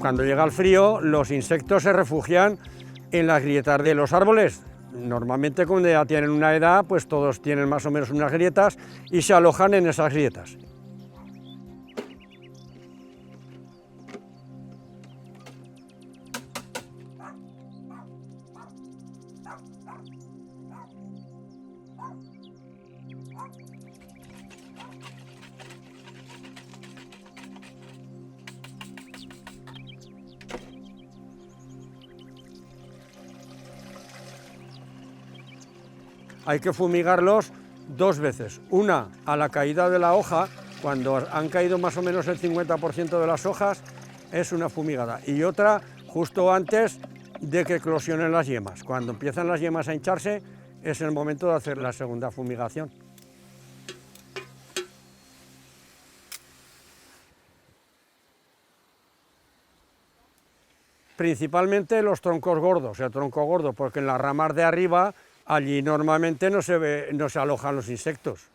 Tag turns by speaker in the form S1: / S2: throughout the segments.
S1: Cuando llega el frío, los insectos se refugian en las grietas de los árboles. Normalmente cuando ya tienen una edad, pues todos tienen más o menos unas grietas y se alojan en esas grietas. Hay que fumigarlos 2 veces, una a la caída de la hoja, cuando han caído más o menos el 50% de las hojas, es una fumigada, y otra justo antes de que eclosionen las yemas. Cuando empiezan las yemas a hincharse, es el momento de hacer la segunda fumigación. Principalmente los troncos gordos, el tronco gordo, porque en las ramas de arriba allí normalmente no se alojan los insectos.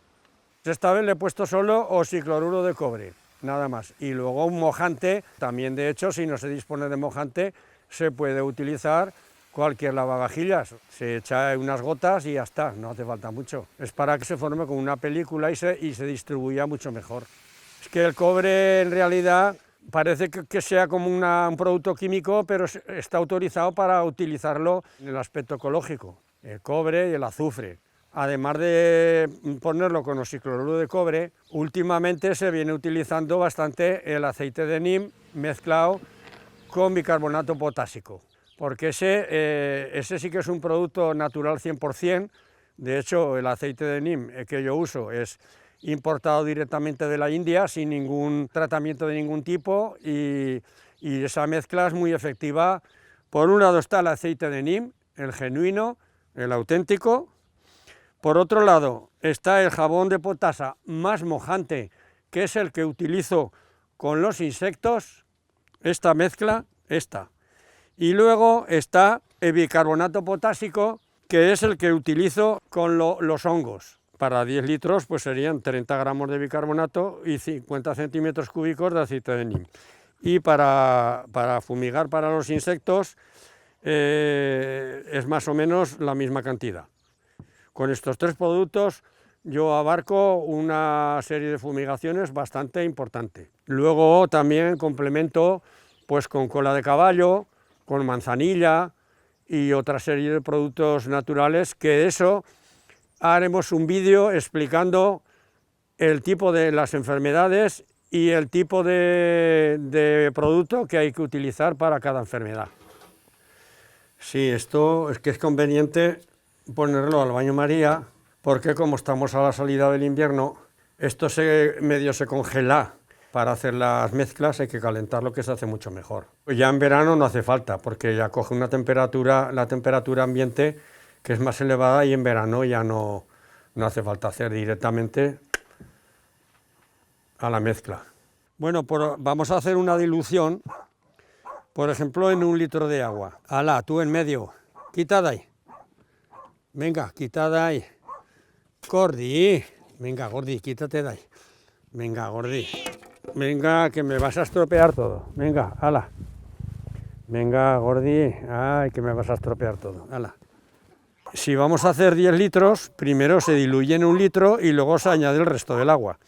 S1: Esta vez le he puesto solo oxicloruro de cobre, nada más. Y luego un mojante, también de hecho, si no se dispone de mojante, se puede utilizar cualquier lavavajillas. Se echa unas gotas y ya está, no hace falta mucho. Es para que se forme como una película y se distribuya mucho mejor. Es que el cobre en realidad parece que sea como un producto químico, pero está autorizado para utilizarlo en el aspecto ecológico. El cobre y el azufre. Además de ponerlo con oxicloruro de cobre, últimamente se viene utilizando bastante el aceite de neem mezclado con bicarbonato potásico, porque ese sí que es un producto natural 100%. De hecho, el aceite de neem que yo uso es importado directamente de la India, sin ningún tratamiento de ningún tipo, y esa mezcla es muy efectiva. Por un lado está el aceite de neem, el genuino, el auténtico. Por otro lado está el jabón de potasa más mojante, que es el que utilizo con los insectos, esta mezcla, esta. Y luego está el bicarbonato potásico, que es el que utilizo con los hongos. Para 10 litros pues serían 30 gramos de bicarbonato y 50 centímetros cúbicos de aceite de neem. Y para fumigar para los insectos es más o menos la misma cantidad. Con estos 3 productos yo abarco una serie de fumigaciones bastante importante. Luego también complemento pues con cola de caballo, con manzanilla y otra serie de productos naturales, que de eso haremos un vídeo explicando el tipo de las enfermedades y el tipo de producto que hay que utilizar para cada enfermedad. Sí, esto es que es conveniente ponerlo al baño María, porque como estamos a la salida del invierno, esto medio se congela. Para hacer las mezclas hay que calentarlo, que se hace mucho mejor. Ya en verano no hace falta, porque ya coge una temperatura, la temperatura ambiente, que es más elevada, y en verano ya no hace falta hacer directamente a la mezcla. Bueno, vamos a hacer una dilución, por ejemplo, en 1 litro de agua. Ala, tú en medio, quita de ahí. Venga, quita de ahí. Gordi, venga, Gordi, quítate de ahí. Venga, Gordi. Venga, que me vas a estropear todo. Venga, ala. Venga, Gordi. Ay, que me vas a estropear todo. Ala. Si vamos a hacer 10 litros, primero se diluye en 1 litro y luego se añade el resto del agua.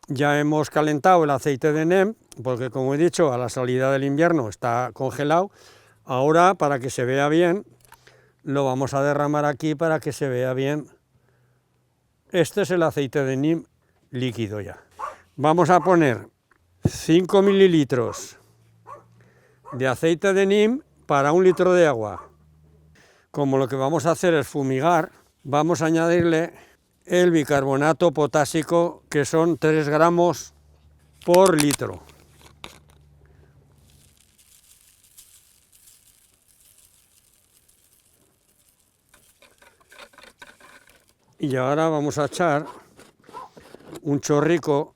S1: Ya hemos calentado el aceite de neem, porque como he dicho, a la salida del invierno está congelado. Ahora, para que se vea bien, lo vamos a derramar aquí para que se vea bien. Este es el aceite de neem líquido ya. Vamos a poner 5 mililitros de aceite de neem para 1 litro de agua. Como lo que vamos a hacer es fumigar, vamos a añadirle el bicarbonato potásico, que son 3 gramos por litro. Y ahora vamos a echar un chorrico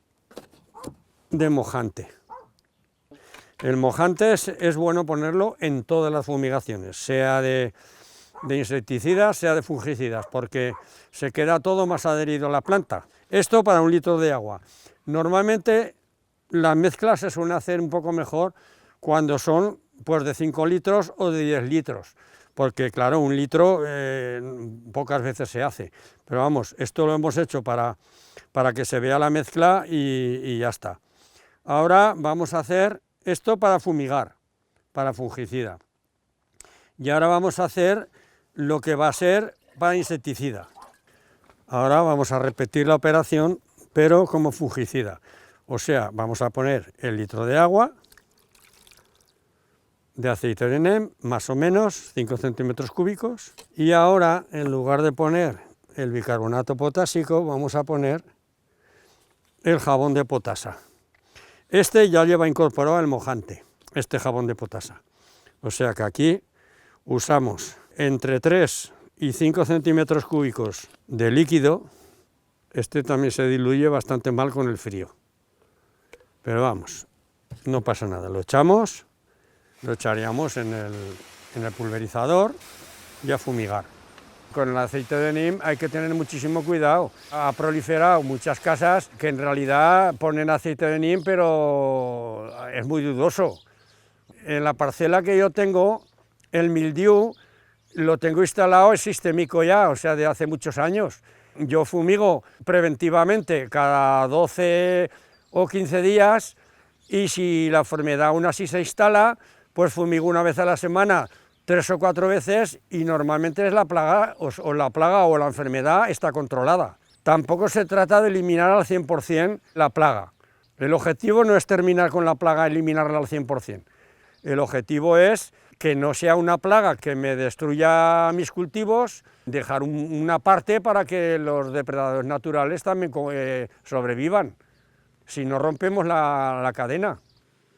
S1: de mojante. El mojante es bueno ponerlo en todas las fumigaciones, sea de insecticidas, sea de fungicidas, porque se queda todo más adherido a la planta. Esto para 1 litro de agua. Normalmente la mezcla se suele hacer un poco mejor cuando son pues de 5 litros o de 10 litros, porque claro, 1 litro pocas veces se hace, pero vamos, esto lo hemos hecho para que se vea la mezcla y ya está. Ahora vamos a hacer esto para fumigar, para fungicida, y ahora vamos a hacer lo que va a ser para insecticida. Ahora vamos a repetir la operación, pero como fungicida, o sea, vamos a poner el litro de agua, de aceite de NEM, más o menos 5 centímetros cúbicos, y ahora en lugar de poner el bicarbonato potásico vamos a poner el jabón de potasa. Este ya lleva incorporado el mojante, este jabón de potasa, o sea que aquí usamos entre 3 y 5 centímetros cúbicos de líquido. Este también se diluye bastante mal con el frío, pero vamos, no pasa nada, lo echamos. Lo echaríamos en el pulverizador y a fumigar. Con el aceite de NEM hay que tener muchísimo cuidado. Ha proliferado muchas casas que en realidad ponen aceite de NEM, pero es muy dudoso. En la parcela que yo tengo, el mildiu lo tengo instalado, es sistémico ya, o sea, de hace muchos años. Yo fumigo preventivamente cada 12 o 15 días y si la enfermedad aún así se instala, pues fumigo una vez a la semana, 3 o 4 veces, y normalmente es la plaga o la enfermedad está controlada. Tampoco se trata de eliminar al 100% la plaga. El objetivo no es terminar con la plaga, eliminarla al 100%. El objetivo es que no sea una plaga que me destruya mis cultivos, dejar una parte para que los depredadores naturales también sobrevivan. Si no, rompemos la cadena.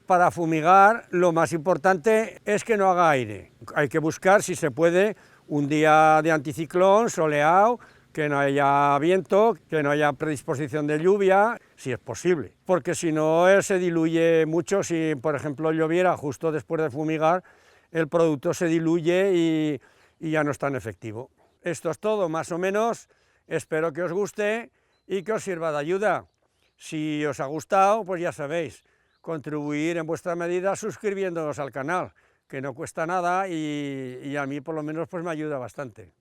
S1: Para fumigar lo más importante es que no haga aire. Hay que buscar, si se puede, un día de anticiclón, soleado, que no haya viento, que no haya predisposición de lluvia, si es posible. Porque si no, se diluye mucho. Si, por ejemplo, lloviera justo después de fumigar, el producto se diluye y ya no es tan efectivo. Esto es todo, más o menos. Espero que os guste y que os sirva de ayuda. Si os ha gustado, pues ya sabéis, contribuir en vuestra medida suscribiéndoos al canal, que no cuesta nada y a mí por lo menos pues me ayuda bastante.